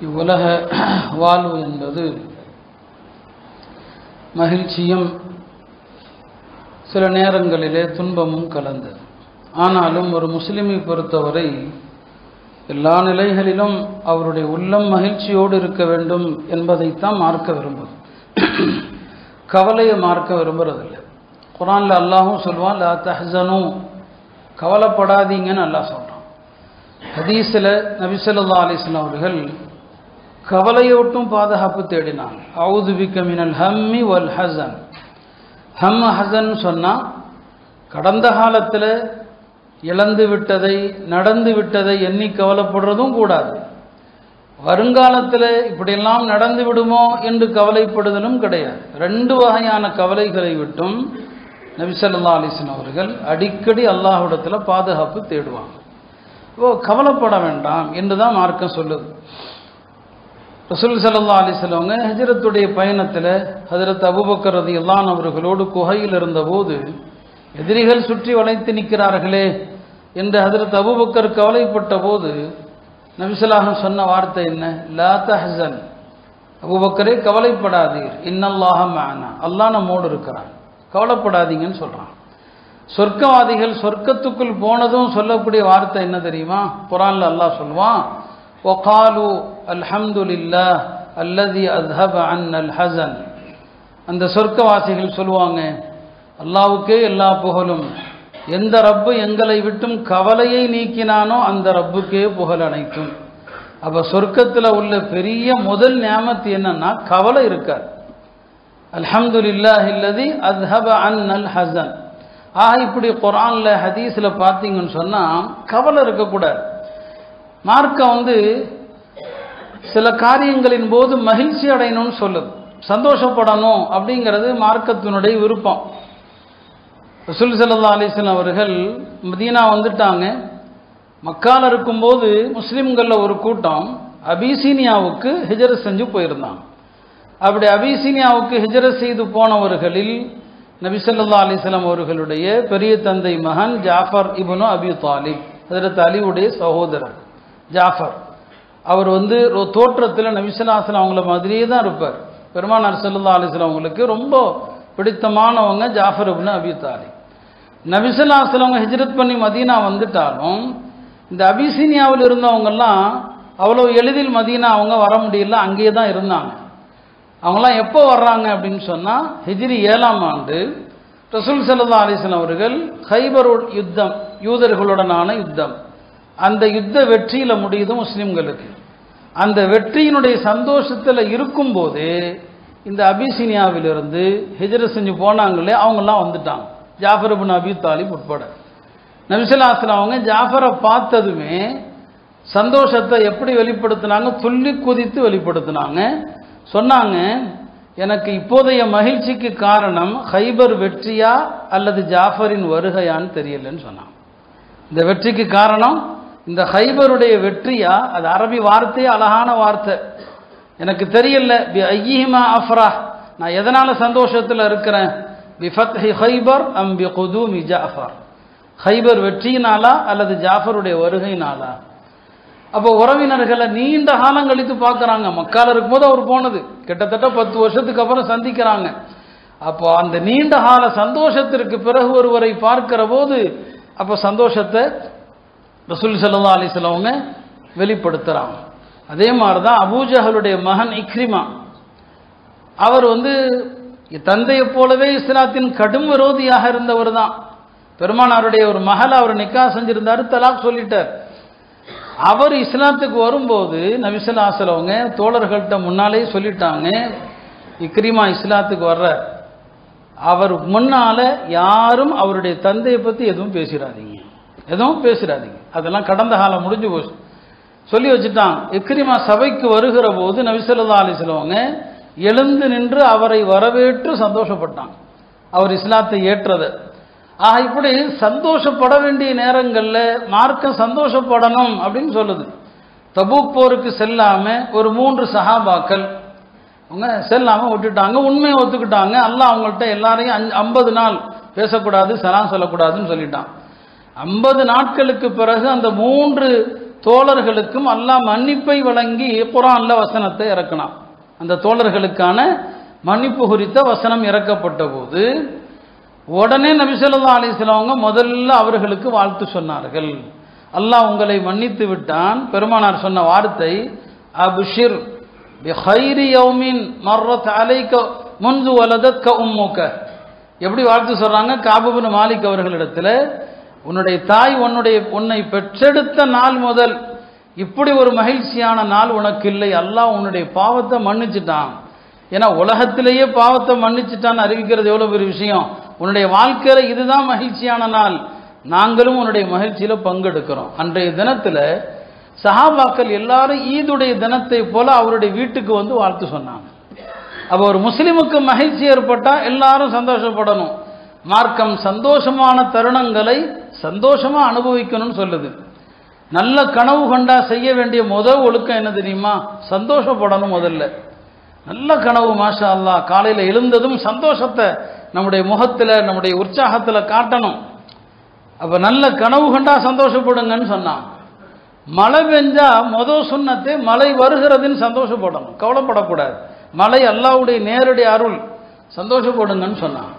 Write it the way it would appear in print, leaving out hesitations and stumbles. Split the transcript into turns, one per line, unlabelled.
இவ்வுலக வாழ்வு என்பது மகிழ்ச்சியும் சில நேரங்களிலே துன்பமும் கலந்தது. ஆனாலும் ஒரு முஸ்லிமை பொறுத்தவரை எல்லா நிலைகளிலும் அவருடைய உள்ளம் மகிழ்ச்சியோடு இருக்க வேண்டும் என்பதைத்தான் மார்க்க விரும்புது. கவலையை மார்க்க விரும்புறதில்லை. குர்ஆன்ல அல்லாஹும் சொல்வான், லா தஹ்ஸனு, கவலைப்படாதீங்கன்னு அல்லாஹ் சொல்கிறான். ஹதீஸில் நபி ஸல்லல்லாஹு அலைஹி வஸல்லம் அவர்கள் கவலையோட்டும் பாதுகாப்பு தேடினாங்க. அஊது பிக்க மினல் ஹம்மி வல் ஹஸன். ஹம் ஹஸன் சொன்னால் கடந்த காலத்தில் இழந்து விட்டதை நடந்து விட்டதை எண்ணி கவலைப்படுறதும் கூடாது. வருங்காலத்தில் இப்படியெல்லாம் நடந்து விடுமோ என்று கவலைப்படுதலும் கிடையாது. ரெண்டு வகையான கவலைகளை விட்டும் நபி ஸல்லல்லாஹு அலைஹி வஸல்லம் அவர்கள் அடிக்கடி அல்லாஹ்விடத்தில் பாதுகாப்பு தேடுவாங்க. கவலைப்பட வேண்டாம் என்று தான் மார்க்கம் சொல்லுது. ரசூல் ஸல்லல்லாஹு அலைஹி வஸல்லம் ஹிஜ்ரத்துடைய பயணத்தில் ஹஜ்ரத் அபூபக்கர் ரலியல்லாஹு அன்ஹு அவர்களோடு குகையில் இருந்தபோது எதிரிகள் சுற்றி வளைத்து நிற்கிறார்களே என்று ஹஜ்ரத் அபூபக்கர் கவலைப்பட்ட போது நபி ஸல்லல்லாஹு அலைஹி வஸல்லம் சொன்ன வார்த்தை என்ன? லா தஹ்ஸன், அபூபக்கரே கவலைப்படாதீர், இன்னல்லாஹ மஅனா, அல்லாஹ் நம்மோடு இருக்கிறான், கவலைப்படாதீங்கன்னு சொல்கிறான். சொர்க்கவாதிகள் சொர்க்கத்துக்குள் போனதும் சொல்லக்கூடிய வார்த்தை என்ன தெரியுமா? குர்ஆன்ல அல்லாஹ் சொல்வான், வகாலு அல்ஹம்துலில்லாஹ் அல்லதி அஸ்ஹப அன்னல் ஹஸன். அந்த சொர்க்கவாசிகள் சொல்லுவாங்க, அல்லாஹ்வுக்கே எல்லா புகழும், எந்த ரப்பு எங்களை விட்டும் கவலையை நீக்கினானோ அந்த ரப்புக்கே புகழ் அனைத்தும். அப்போ சொர்க்கத்தில் உள்ள பெரிய முதல் நியாமத்து என்னன்னா கவலை இருக்காது. அல்ஹம்துலில்லாஹ் அல்லதி அஸ்ஹப அன்னல் ஹஸன். இப்படி குர்ஆன்ல ஹதீஸில் பார்த்தீங்கன்னு சொன்னால் கவலை இருக்கக்கூடாது. மார்க்கம் சில காரியங்களின் போது மகிழ்ச்சி அடையணும்னு சொல்லுது, சந்தோஷப்படணும் அப்படிங்கிறது மார்க்கத்தினுடைய விருப்பம். ரசூல் ஸல்லல்லாஹு அலைஹி வஸல்லம் அவர்கள் மதீனா வந்துட்டாங்க. மக்கால இருக்கும்போது முஸ்லிம்களில் ஒரு கூட்டம் அபிசீனியாவுக்கு ஹிஜ்ரத் செஞ்சு போயிருந்தாங்க. அப்படி அபிசீனியாவுக்கு ஹிஜ்ரத் செய்து போனவர்களில் நபி ஸல்லல்லாஹு அலைஹி வஸல்லம் அவர்களுடைய பெரிய தந்தை மகன் ஜாஃபர் இப்னு அபி தாலிப், ஹஜ்ரத் அலியுடைய சகோதரர் ஜாஃபர். அவர் தோற்றத்தில் நபி ஸல்லல்லாஹு அலைஹி வஸல்லம் அவங்கள மாதிரியே தான் இருப்பார். பெருமானார் ஸல்லல்லாஹு அலைஹி வஸல்லம் அவங்களுக்கு ரொம்ப பிடித்தமானவங்க ஜாஃபர் இப்னு அபி தாலிப். நபி ஸல்லல்லாஹு அலைஹி வஸல்லம் ஹிஜ்ரத் பண்ணி மதீனா வந்துட்டாலும் இந்த அபிசீனியாவில் இருந்தவங்கெல்லாம் அவ்வளோ எளிதில் மதீனா அவங்க வர முடியல, அங்கேயே தான் இருந்தாங்க. அவங்களாம் எப்போ வர்றாங்க அப்படின்னு சொன்னால் ஹிஜ்ரி 7ஆம் ஆண்டு ரசூல் ஸல்லல்லாஹு அலைஹி வஸல்லம் அவர்கள் கைபர் யுத்தம், யூதர்களுடனான யுத்தம், அந்த யுத்த வெற்றியில் முடியுது முஸ்லிம்களுக்கு. அந்த வெற்றியினுடைய சந்தோஷத்தில் இருக்கும்போது இந்த அபிசீனியாவிலிருந்து ஹிஜ்ரத் செஞ்சு போனாங்களே அவங்கெல்லாம் வந்துட்டாங்க, ஜாஃபர் இப்னு அபி தாலிப் உட்பட. நபி ஸல்லல்லாஹு அலைஹி வஸல்லம் அவங்க ஜாஃபரை பார்த்ததுமே சந்தோஷத்தை எப்படி வெளிப்படுத்தினாங்க? துள்ளி குதித்து வெளிப்படுத்தினாங்க. சொன்னாங்க, எனக்கு இப்போதைய மகிழ்ச்சிக்கு காரணம் ஹைபர் வெற்றியா அல்லது ஜாஃபரின் வருகையான்னு தெரியலன்னு சொன்னாங்க. இந்த வெற்றிக்கு காரணம் இந்த ஹைபருடைய வெற்றியா? அது அரபி வார்த்தையே அழகான வார்த்தை. எனக்கு தெரியல, பி ஐயிஹிமா அஃப்ரஹ், நான் எதனால சந்தோஷத்தில் இருக்கிறேன்? பி ஃபத்ஹி ஹைபர் அம் பி குதூமி ஜாஃபர், ஹைபர் வெற்றியினாலா அல்லது ஜாஃபருடைய வருகையினாலா? அப்போ உறவினர்களை நீண்ட காலம் கழித்து பார்க்குறாங்க. மக்கால இருக்கும்போது அவர் போனது கிட்டத்தட்ட 10 வருஷத்துக்கு அப்புறம் சந்திக்கிறாங்க. அப்போ அந்த நீண்ட கால சந்தோஷத்திற்கு பிறகு ஒருவரை பார்க்கிற போது அப்போ சந்தோஷத்தை ரசூல் ஸல்லல்லாஹு அலைஹி வஸல்லம் அவங்க வெளிப்படுத்துகிறாங்க. அதே மாதிரி தான் அபூஜஹலுடைய மகன் இக்ரிமா, அவர் தந்தையை போலவே இஸ்லாத்தின் கடும் விரோதியாக இருந்தவர் தான். பெருமானாருடைய ஒரு மகள் அவர் நிக்கா செஞ்சிருந்தாரு, தலாக் சொல்லிட்டார். அவர் இஸ்லாத்துக்கு வரும்போது நபி ஸல்லல்லாஹு அலைஹி வஸல்லம் அவங்க தோழர்கள்ட்ட முன்னாலே சொல்லிட்டாங்க, இக்ரிமா இஸ்லாத்துக்கு வர்றார், அவர் முன்னால யாரும் அவருடைய தந்தையை பற்றி எதுவும் பேசிடாதீங்க, எதுவும் பேசிடாதீங்க, அதெல்லாம் கடந்த காலம் முடிஞ்சு போச்சு சொல்லி வச்சுட்டான். இக்ரிமா சபைக்கு வருகிற போது நபி ஸல்லல்லாஹு அலைஹி வஸல்லம் அவங்க எழுந்து நின்று அவரை வரவேற்று சந்தோஷப்பட்டாங்க, அவர் இஸ்லாத்தை ஏற்றதை. இப்படி சந்தோஷப்பட வேண்டிய நேரங்களில் மார்க்கம் சந்தோஷப்படணும் அப்படின்னு சொல்லுது. தபூக் போருக்கு செல்லாம ஒரு 3 சஹாபாக்கள் அவங்க செல்லாமல் விட்டுட்டாங்க, உண்மையை ஒத்துக்கிட்டாங்க. அல்லாஹ் அவங்கள்ட்ட எல்லாரையும் 50 நாள் பேசக்கூடாது, சலாம் சொல்லக்கூடாதுன்னு சொல்லிட்டான். 50 நாட்களுக்கு பிறகு அந்த 3 தோழர்களுக்கும் அல்லாஹ் மன்னிப்பை வழங்கி குர்ஆன்ல வசனத்தை இறக்கினான். அந்த தோழர்களுக்கான மன்னிப்பு குறித்த வசனம் இறக்கப்பட்ட போது உடனே நபி ஸல்லல்லாஹு அலைஹி வஸல்லம் அவங்க முதல்ல அவர்களுக்கு வாழ்த்து சொன்னார்கள். அல்லாஹ் உங்களை மன்னித்து விட்டான். பெருமானார் சொன்ன வார்த்தை அப்ஷிர் பிகைரி யௌமின் மர்ரத் அலைக முன்து வலதத்க உம்முக. எப்படி வாழ்த்து சொல்றாங்க? கஅப் இப்னு மாலிக் அவர்களிடத்தில், உன்னுடைய தாய் உன்னை பெற்றெடுத்த நாள் முதல் இப்படி ஒரு மகிழ்ச்சியான நாள் உனக்கு இல்லை. அல்லாஹ் உன்னுடைய பாவத்தை மன்னிச்சுட்டான். ஏன்னா உலகத்திலேயே பாவத்தை மன்னிச்சுட்டான்னு அறிவிக்கிறது எவ்வளவு பெரிய விஷயம். உன்னுடைய வாழ்க்கையில இதுதான் மகிழ்ச்சியான நாள். நாங்களும் உன்னுடைய மகிழ்ச்சியில பங்கெடுக்கிறோம். அன்றைய தினத்துல சஹாபாக்கள் எல்லாரும் ஈதுடைய தினத்தை போல அவருடைய வீட்டுக்கு வந்து வாழ்த்து சொன்னாங்க. அப்போ ஒரு முஸ்லிமுக்கு மகிழ்ச்சி ஏற்பட்டா எல்லாரும் சந்தோஷப்படணும். மார்க்கம் சந்தோஷமான தருணங்களை சந்தோஷமா அனுபவிக்கணும்னு சொல்லுது. நல்ல கனவு கண்டா செய்ய வேண்டிய முதல் ஒழுக்கம் என்ன தெரியுமா? சந்தோஷப்படணும். முதல்ல நல்ல கனவு, மாஷா அல்லாஹ், காலையில் எழுந்ததும் சந்தோஷத்தை நம்முடைய முகத்தில் நம்முடைய உற்சாகத்தில் காட்டணும். அப்போ நல்ல கனவு கண்டா சந்தோஷப்படுங்கன்னு சொன்னான். மழை பெஞ்சா சுன்னத்தை மழை வருகிறதுன்னு சந்தோஷப்படணும், கவலைப்படக்கூடாது. மழை அல்லாஹ்வுடைய நேரடி அருள், சந்தோஷப்படுங்கன்னு சொன்னான்.